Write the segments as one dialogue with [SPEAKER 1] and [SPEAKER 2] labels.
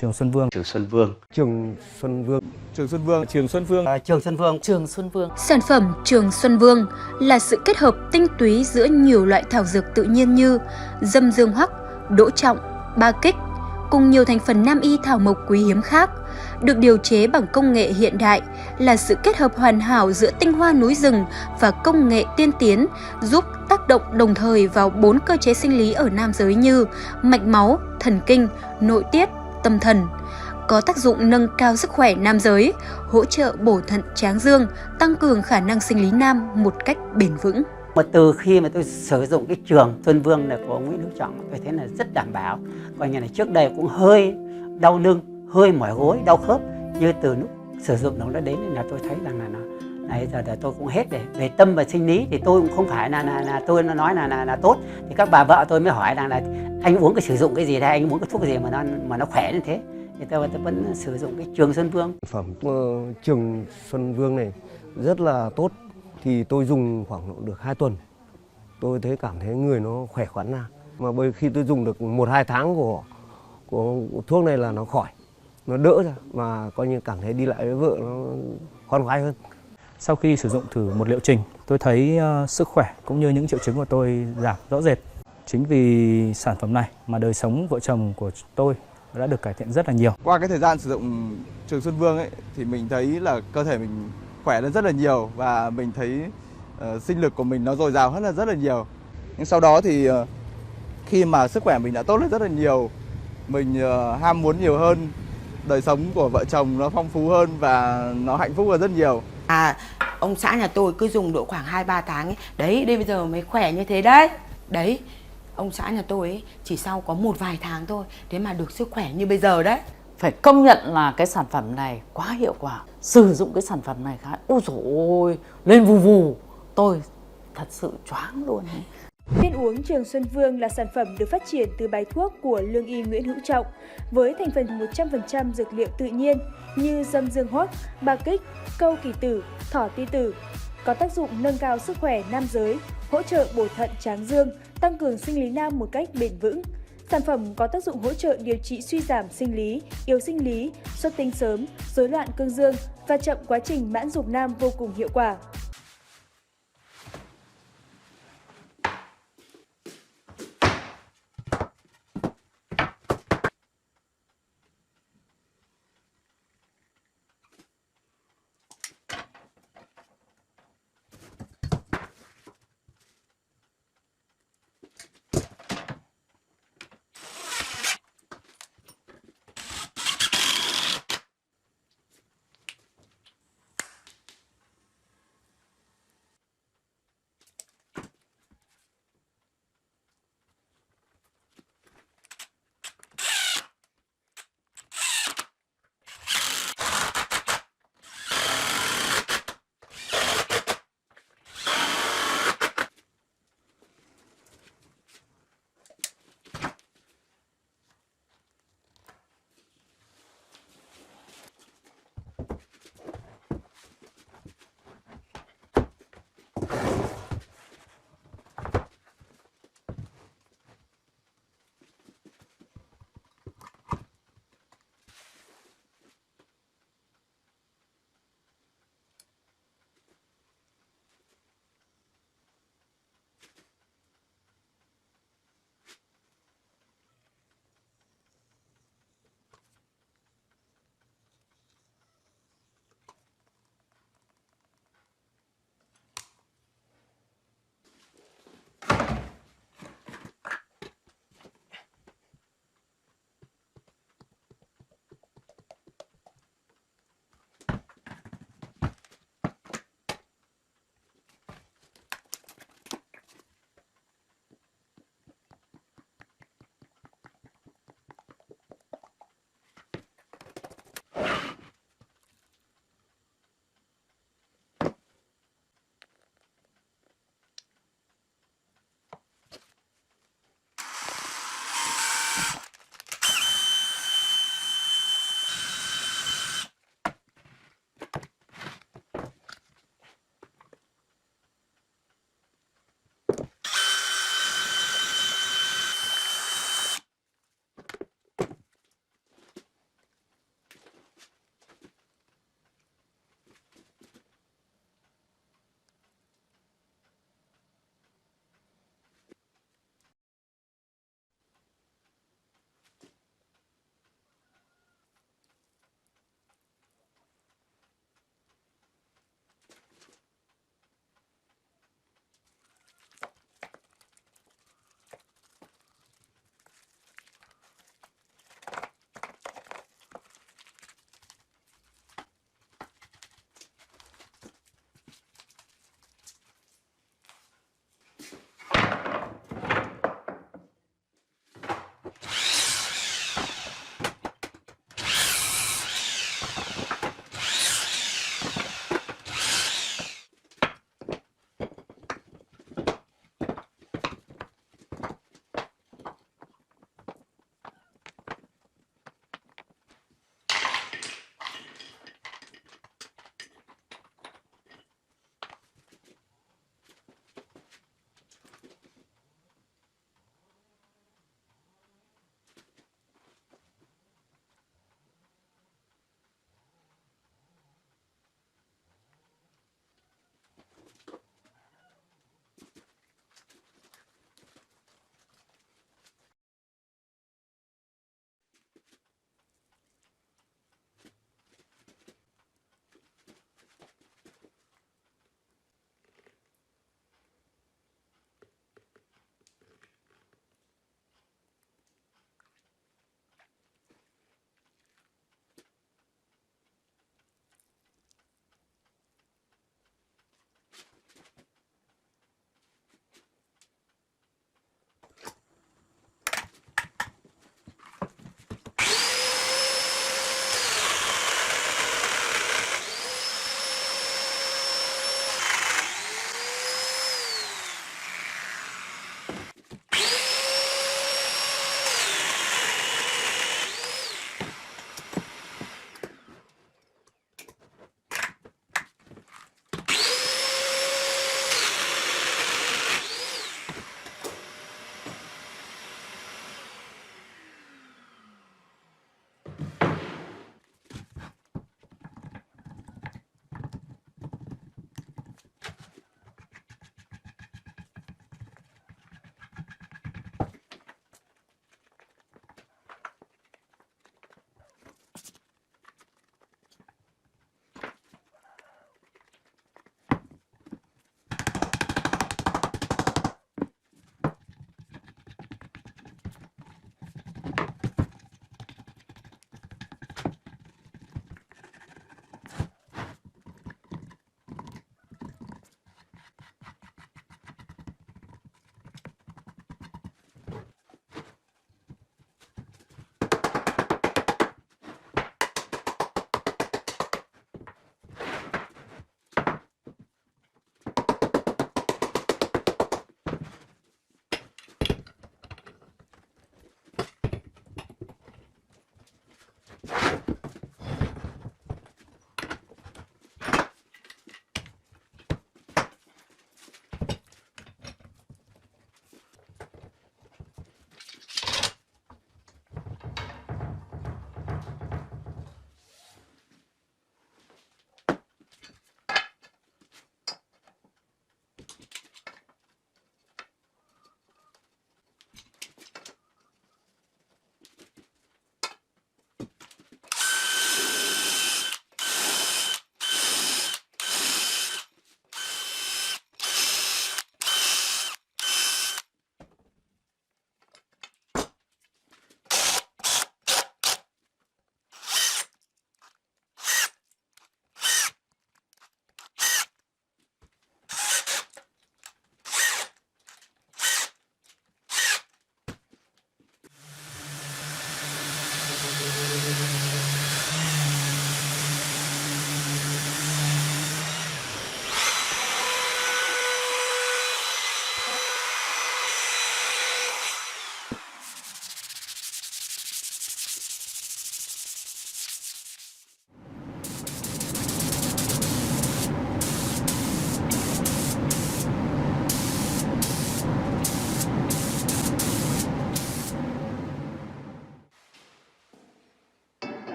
[SPEAKER 1] Trường Xuân Vương.
[SPEAKER 2] Trường Xuân Vương.
[SPEAKER 3] Trường Xuân Vương.
[SPEAKER 4] Trường Xuân Vương.
[SPEAKER 3] Trường Xuân Vương.
[SPEAKER 2] Trường Xuân Vương.
[SPEAKER 5] Trường Xuân Vương.
[SPEAKER 6] Sản phẩm Trường Xuân Vương là sự kết hợp tinh túy giữa nhiều loại thảo dược tự nhiên như dâm dương hoắc, đỗ trọng, ba kích cùng nhiều thành phần nam y thảo mộc quý hiếm khác, được điều chế bằng công nghệ hiện đại, là sự kết hợp hoàn hảo giữa tinh hoa núi rừng và công nghệ tiên tiến, giúp tác động đồng thời vào 4 cơ chế sinh lý ở nam giới như mạch máu, thần kinh, nội tiết, tâm thần. Có tác dụng nâng cao sức khỏe nam giới, hỗ trợ bổ thận tráng dương, tăng cường khả năng sinh lý nam một cách bền vững.
[SPEAKER 2] Mà từ khi mà tôi sử dụng cái Trường Xuân Vương này của ông Nguyễn Hữu Trọng, tôi thấy là rất đảm bảo. Coi như là trước đây cũng hơi đau lưng, hơi mỏi gối, đau khớp, như từ lúc sử dụng nó đến là tôi thấy rằng là bây giờ tôi cũng hết rồi. Về tâm và sinh lý thì tôi cũng không phải là tôi nói là tốt. Thì các bà vợ tôi mới hỏi rằng là anh uống cái sử dụng cái gì đây, anh uống cái thuốc gì mà nó khỏe như thế. Thì tôi vẫn sử dụng cái Trường Xuân Vương.
[SPEAKER 3] Phẩm Trường Xuân Vương này rất là tốt. Thì tôi dùng khoảng được 2 tuần. Tôi cảm thấy người nó khỏe khoắn ra. Mà khi tôi dùng được 1-2 tháng của thuốc này là nó khỏi, nó đỡ ra, mà coi như cảm thấy đi lại với vợ nó khoan khoái hơn.
[SPEAKER 1] Sau khi sử dụng thử một liệu trình, tôi thấy sức khỏe cũng như những triệu chứng của tôi giảm rõ rệt. Chính vì sản phẩm này mà đời sống vợ chồng của tôi đã được cải thiện rất là nhiều.
[SPEAKER 4] Qua cái thời gian sử dụng Trường Xuân Vương ấy, thì mình thấy là cơ thể mình khỏe lên rất là nhiều và mình thấy sinh lực của mình nó dồi dào hơn rất là nhiều. Nhưng sau đó thì khi mà sức khỏe mình đã tốt lên rất là nhiều, mình ham muốn nhiều hơn, đời sống của vợ chồng nó phong phú hơn và nó hạnh phúc hơn rất nhiều.
[SPEAKER 5] Ông xã nhà tôi cứ dùng độ khoảng 2-3 tháng ấy. Đấy, bây giờ mới khỏe như thế đấy. Đấy, ông xã nhà tôi ấy chỉ sau có một vài tháng thôi, thế mà được sức khỏe như bây giờ đấy.
[SPEAKER 7] Phải công nhận là cái sản phẩm này quá hiệu quả. Sử dụng cái sản phẩm này khá, ôi dồi ôi, lên vù vù. Tôi thật sự choáng luôn ấy.
[SPEAKER 8] Viên uống Trường Xuân Vương là sản phẩm được phát triển từ bài thuốc của lương y Nguyễn Hữu Trọng với thành phần 100% dược liệu tự nhiên như dâm dương hoắc, ba kích, câu kỳ tử, thỏ ti tử. Có tác dụng nâng cao sức khỏe nam giới, hỗ trợ bổ thận tráng dương, tăng cường sinh lý nam một cách bền vững. Sản phẩm có tác dụng hỗ trợ điều trị suy giảm sinh lý, yếu sinh lý, xuất tinh sớm, rối loạn cương dương và chậm quá trình mãn dục nam vô cùng hiệu quả.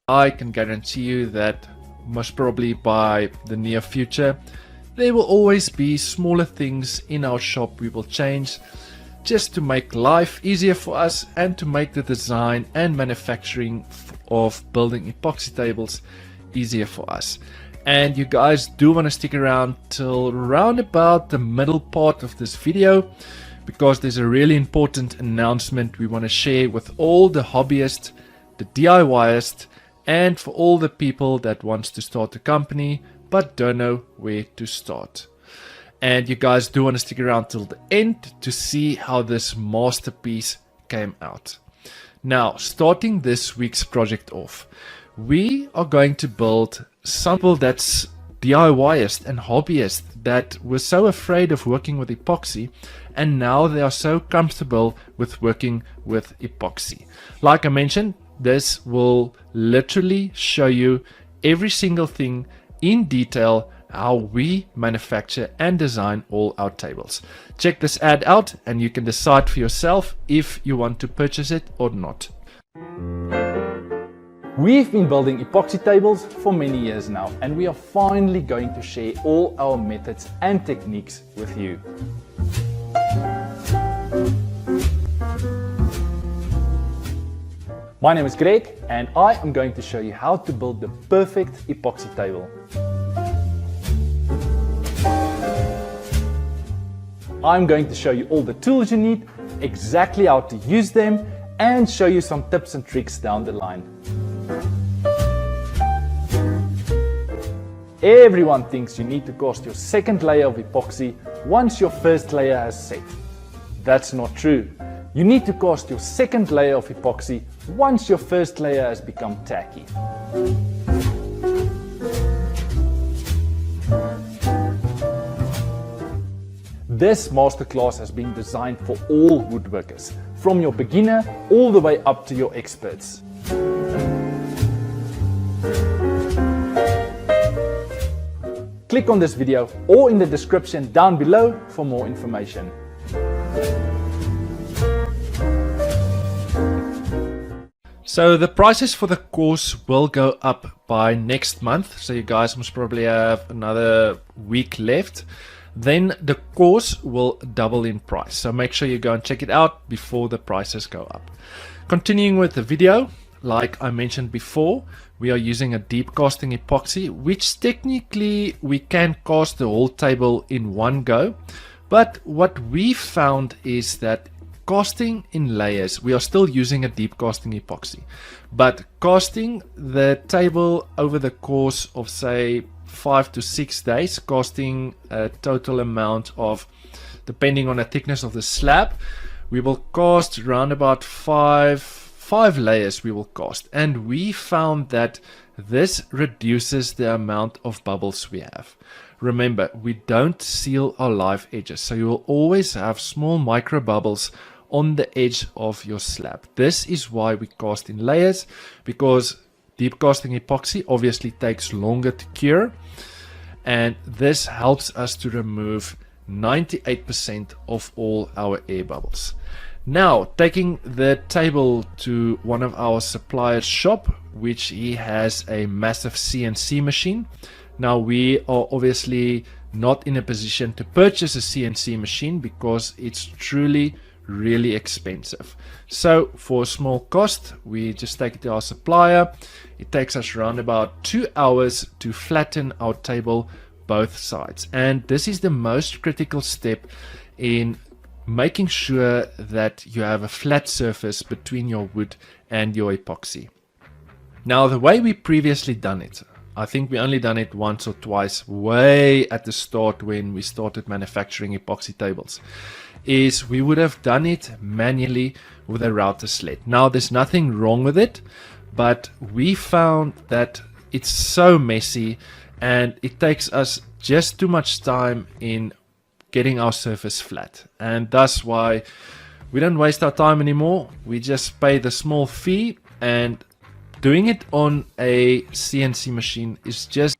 [SPEAKER 9] I can guarantee you that most probably by the near future, there will always be smaller things in our shop we will change just to make life easier for us and to make the design and manufacturing of building epoxy tables easier for us. And you guys do want to stick around till round about the middle part of this video, because there's a really important announcement we want to share with all the hobbyists, the DIYists, and for all the people that wants to start a company but don't know where to start. And you guys do want to stick around till the end to see how this masterpiece came out. Now, starting this week's project off, we are going to build something that's DIYists and hobbyists that were so afraid of working with epoxy, and now they are so comfortable with working with epoxy. Like I mentioned, this will literally show you every single thing in detail, how we manufacture and design all our tables. Check this ad out and you can decide for yourself if you want to purchase it or not.
[SPEAKER 10] We've been building epoxy tables for many years now, and we are finally going to share all our methods and techniques with you. My name is Greg, and I am going to show you how to build the perfect epoxy table. I'm going to show you all the tools you need, exactly how to use them, and show you some tips and tricks down the line. Everyone thinks you need to cast your second layer of epoxy once your first layer has set. That's not true. You need to cast your second layer of epoxy once your first layer has become tacky. This masterclass has been designed for all woodworkers, from your beginner all the way up to your experts. Click on this video or in the description down below for more information.
[SPEAKER 9] So the prices for the course will go up by next month, so you guys must probably have another week left. Then the course will double in price, so make sure you go and check it out before the prices go up. Continuing with the video, like I mentioned before, we are using a deep casting epoxy, which technically we can cast the whole table in one go, but what we found is that casting in layers, we are still using a deep casting epoxy, but casting the table over the course of say 5 to 6 days, casting a total amount of, depending on the thickness of the slab, we will cast around about five layers we will cast, and we found that this reduces the amount of bubbles we have. Remember, we don't seal our live edges, so you will always have small micro bubbles on the edge of your slab. This is why we cast in layers, because deep casting epoxy obviously takes longer to cure, and this helps us to remove 98% of all our air bubbles. Now, taking the table to one of our suppliers' shop, which he has a massive CNC machine. Now, we are obviously not in a position to purchase a CNC machine because it's truly really expensive. So for a small cost, we just take it to our supplier. It takes us around about 2 hours to flatten our table both sides, and this is the most critical step in making sure that you have a flat surface between your wood and your epoxy. Now, the way we previously done it, I think we only done it once or twice way at the start when we started manufacturing epoxy tables, is we would have done it manually with a router sled. Now, there's nothing wrong with it, but we found that it's so messy and it takes us just too much time in getting our surface flat, and that's why we don't waste our time anymore. We just pay the small fee, and doing it on a CNC machine is just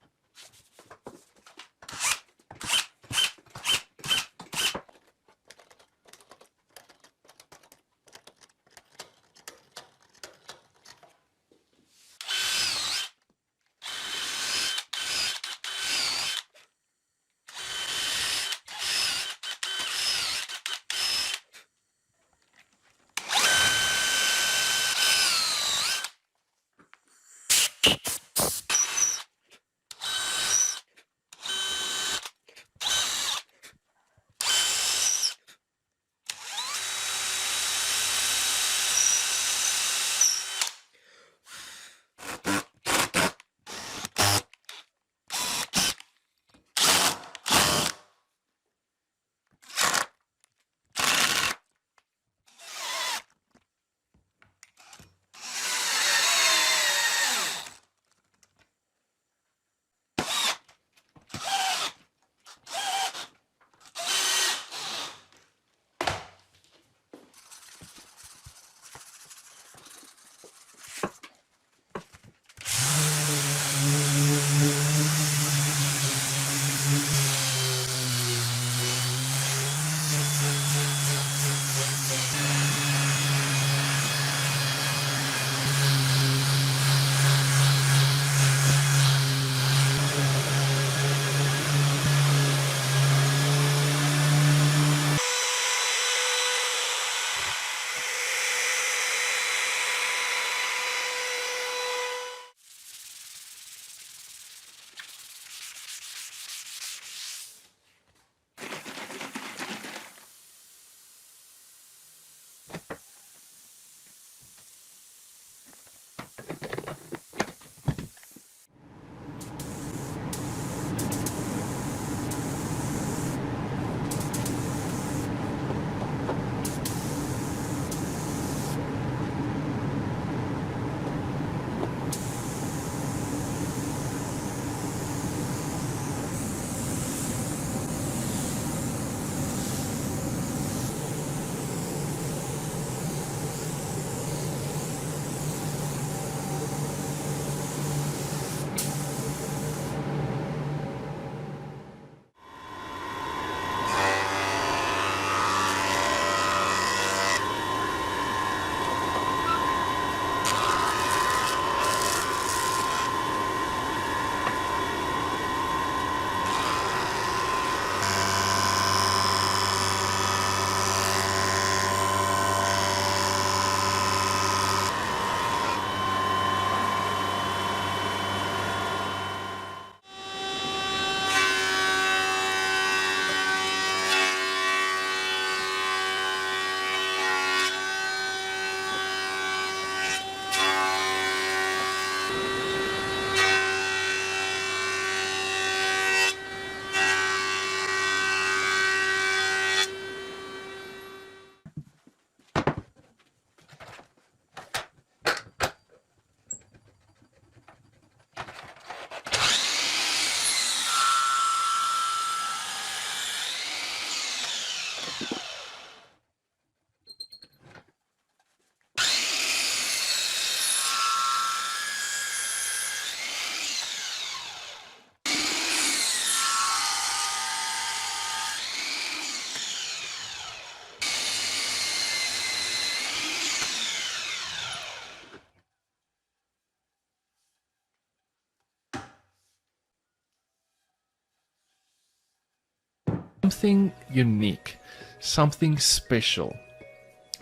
[SPEAKER 9] something unique, something special,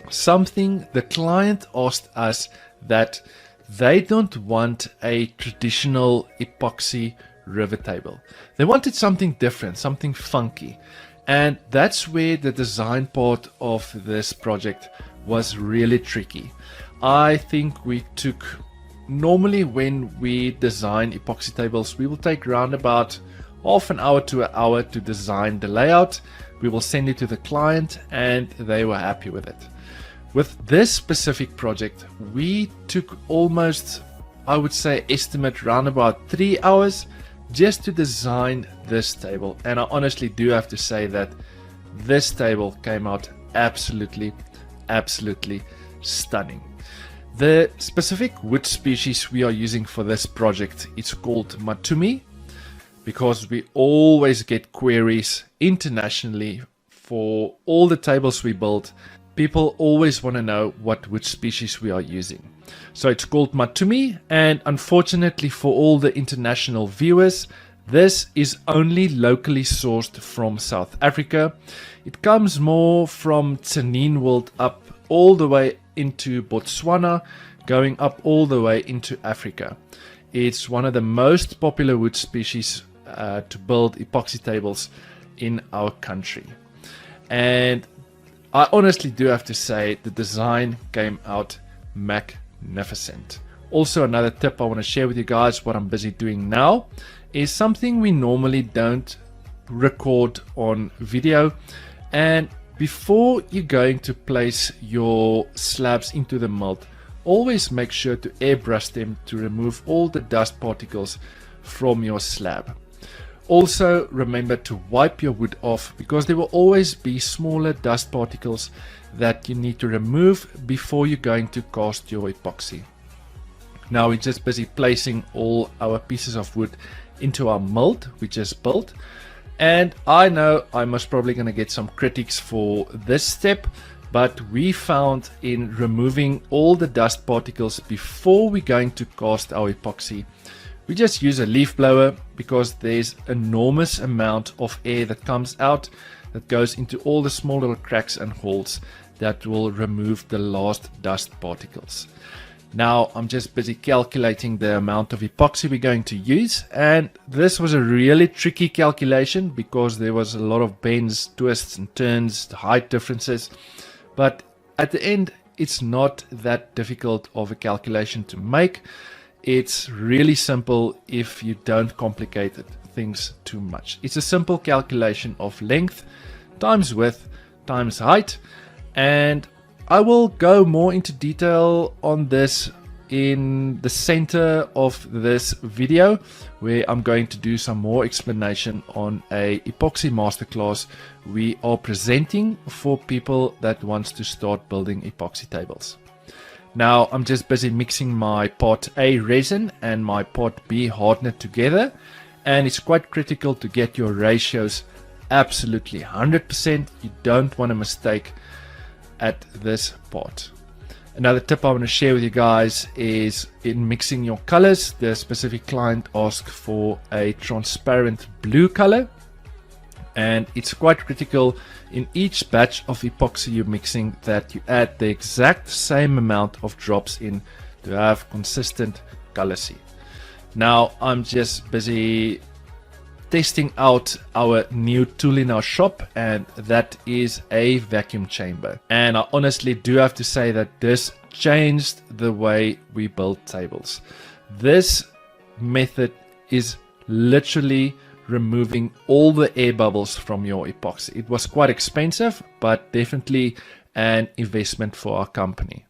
[SPEAKER 9] something the client asked us that they don't want a traditional epoxy river table. They wanted something different, something funky. And that's where the design part of this project was really tricky. I think we took, normally when we design epoxy tables, we will take around about half an hour to an hour to design the layout. We will send it to the client and they were happy with it. With this specific project, we took almost, I would say, estimate around about 3 hours just to design this table. And I honestly do have to say that this table came out absolutely stunning. The specific wood species we are using for this project is called Matumi, because we always get queries internationally for all the tables we build. People always want to know what wood species we are using. So it's called Matumi, and unfortunately for all the international viewers, this is only locally sourced from South Africa. It comes more from Tseninwold up all the way into Botswana, going up all the way into Africa. It's one of the most popular wood species to build epoxy tables in our country. And I honestly do have to say the design came out magnificent. Also, another tip I want to share with you guys, what I'm busy doing now, is something we normally don't record on video. And before you're going to place your slabs into the mold, always make sure to airbrush them to remove all the dust particles from your slab. Also remember to wipe your wood off, because there will always be smaller dust particles that you need to remove before you're going to cast your epoxy. Now we're just busy placing all our pieces of wood into our mold we just built. And I know I'm most probably going to get some critics for this step, but we found in removing all the dust particles before we're going to cast our epoxy, we just use a leaf blower, because there's enormous amount of air that comes out that goes into all the small little cracks and holes that will remove the last dust particles. Now I'm just busy calculating the amount of epoxy we're going to use, and this was a really tricky calculation because there was a lot of bends, twists and turns, height differences, but at the end it's not that difficult of a calculation to make. It's really simple if you don't complicate things too much. It's a simple calculation of length times width times height, and I will go more into detail on this in the center of this video, where I'm going to do some more explanation on a epoxy masterclass we are presenting for people that wants to start building epoxy tables. Now I'm just busy mixing my part A resin and my part B hardener together, and it's quite critical to get your ratios absolutely 100%. You don't want a mistake at this part. Another tip I want to share with you guys is in mixing your colors. The specific client asked for a transparent blue color, and it's quite critical in each batch of epoxy you're mixing that you add the exact same amount of drops in to have consistent color scheme. Now I'm just busy testing out our new tool in our shop, and that is a vacuum chamber. And I honestly do have to say that this changed the way we build tables. This method is literally removing all the air bubbles from your epoxy. It was quite expensive, but definitely an investment for our company.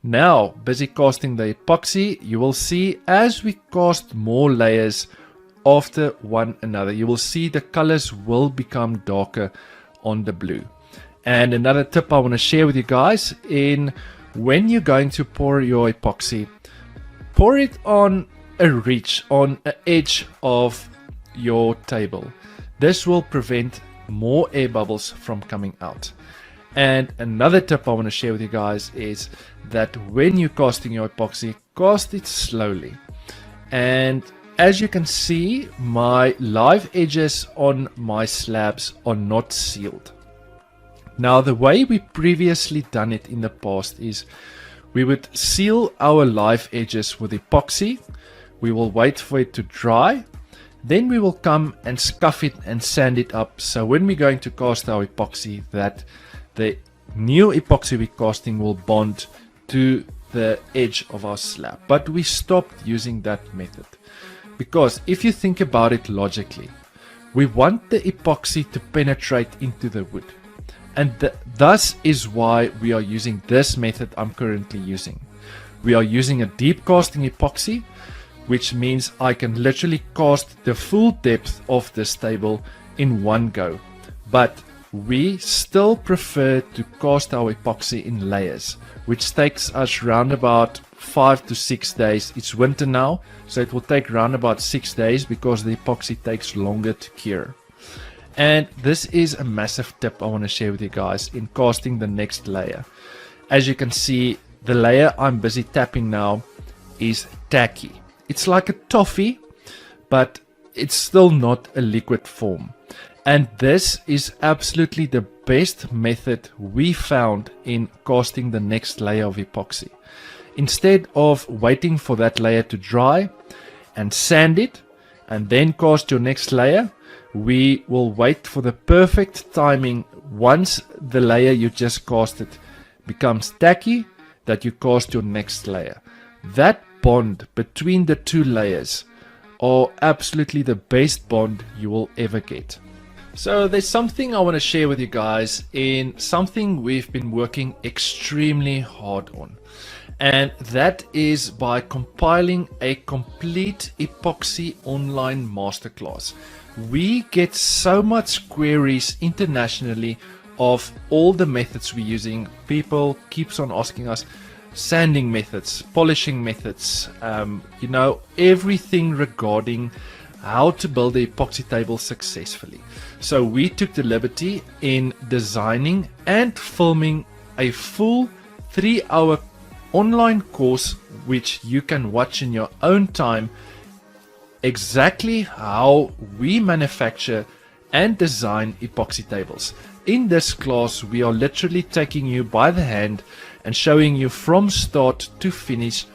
[SPEAKER 9] Now, busy casting the epoxy, you will see as we cast more layers after one another, you will see the colors will become darker on the blue. And another tip I want to share with you guys, in when you're going to pour your epoxy, pour it on a ridge, on an edge of your table. This will prevent more air bubbles from coming out. And another tip I want to share with you guys is that when you're casting your epoxy, cast it slowly. And as you can see, my live edges on my slabs are not sealed. Now, the way we previously done it in the past is we would seal our live edges with epoxy. We will wait for it to dry. Then we will come and scuff it and sand it up. So when we're going to cast our epoxy, that the new epoxy we're casting will bond to the edge of our slab. But we stopped using that method because if you think about it logically, we want the epoxy to penetrate into the wood. And thus is why we are using this method I'm currently using. We are using a deep casting epoxy, which means I can literally cast the full depth of this table in one go. But we still prefer to cast our epoxy in layers, which takes us round about 5 to 6 days. It's winter now, so it will take round about 6 days because the epoxy takes longer to cure. And this is a massive tip I want to share with you guys in casting the next layer. As you can see, the layer I'm busy tapping now is tacky. It's like a toffee, but it's still not a liquid form. And this is absolutely the best method we found in casting the next layer of epoxy. Instead of waiting for that layer to dry and sand it and then cast your next layer, we will wait for the perfect timing once the layer you just casted becomes tacky that you cast your next layer. That bond between the two layers are absolutely the best bond you will ever get. So there's something I want to share with you guys in something we've been working extremely hard on. And that is by compiling a complete epoxy online masterclass. We get so much queries internationally of all the methods we're using. People keeps on asking us sanding methods, polishing methods, everything regarding how to build a epoxy table successfully. So we took the liberty in designing and filming a full 3-hour online course which you can watch in your own time, exactly how we manufacture and design epoxy tables. In this class, we are literally taking you by the hand and showing you from start to finish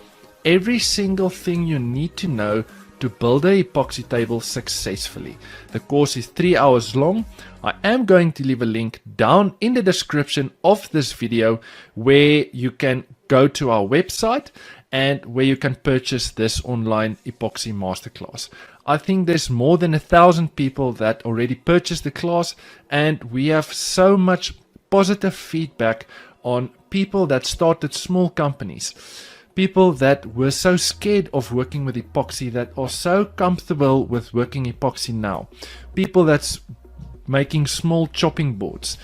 [SPEAKER 9] every single thing you need to know to build a epoxy table successfully. The course is 3 hours long. I am going to leave a link down in the description of this video where you can go to our website and where you can purchase this online epoxy masterclass. I think there's more than 1,000 people that already purchased the class, and we have so much positive feedback on people that started small companies, people that were so scared of working with epoxy that are so comfortable with working epoxy now, people that's making small chopping boards,